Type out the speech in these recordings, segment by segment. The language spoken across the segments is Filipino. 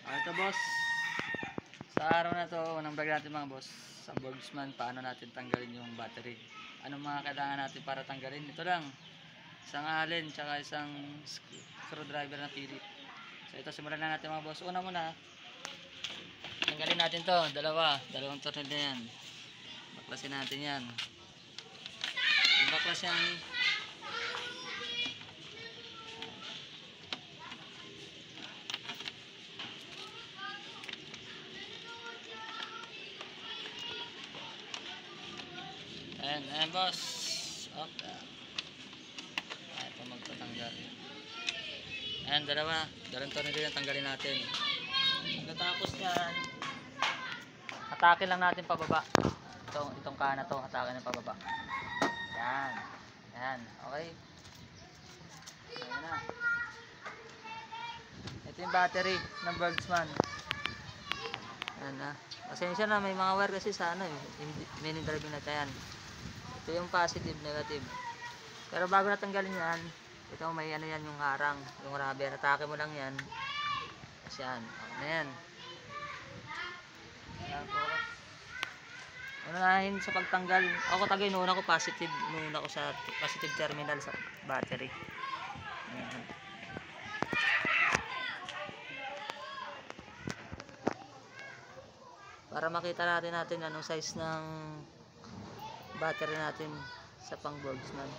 Ito boss, sa araw na to, unang vlog natin mga boss, sa Borgsman, paano natin tanggalin yung battery. Anong mga kailangan natin para tanggalin? Ito lang, isang allen, tsaka isang screwdriver na Philip. So ito, simulan na natin mga boss. Una muna, tanggalin natin to, dalawang tornilyo yan. Baklasin natin yan. Yung baklas yan, ayan boss. Okay. Ito magtatanggal. Ayan, dalawang tornilyo yan, tanggalin natin. Pagkatapos yan, hatakin lang natin pababa. Itong kana to, hatakin ng pababa. Ayan, okay. Ayan na. Ito yung battery ng Borgsman. Ayan na. Pasensya na, may mga wire kasi sa mini driving na yan. Ito yung positive, negative. Pero bago natanggalin yan, ito may yan yung harang, yung rubber. Atake mo lang yan. Kasi yan. Okay na yan. Unahin sa pagtanggal. Ako tagay, nuuna ko positive. Nuuna ko sa positive terminal sa battery. Ayan. Para makita natin anong size ng battery natin sa pang Borgsman.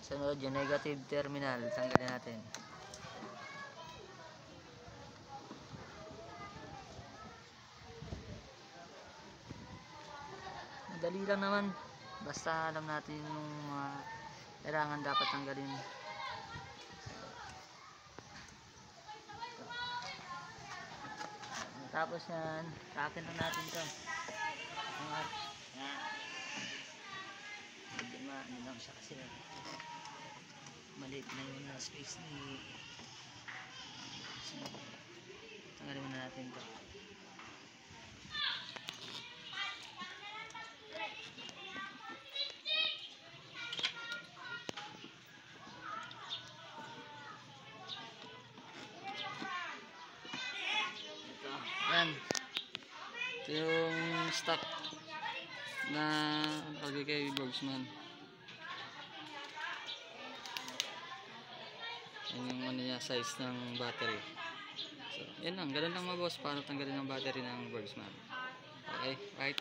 Sunod yung negative terminal, tanggalin natin. Madali lang naman, basta alam natin yung mga kailangan dapat tanggalin. Tapos yan, takin lang natin ito. Hindi lang siya kasi maliit na yung space ni. So, tanggalin muna natin ito. Yan. Ito yung stock na lagi kay Borgsman. Yan yung ano niya, size ng battery. So, yan lang. Ganun lang mga boss. Paano tanggalin ang battery ng Borgsman. Okay, right?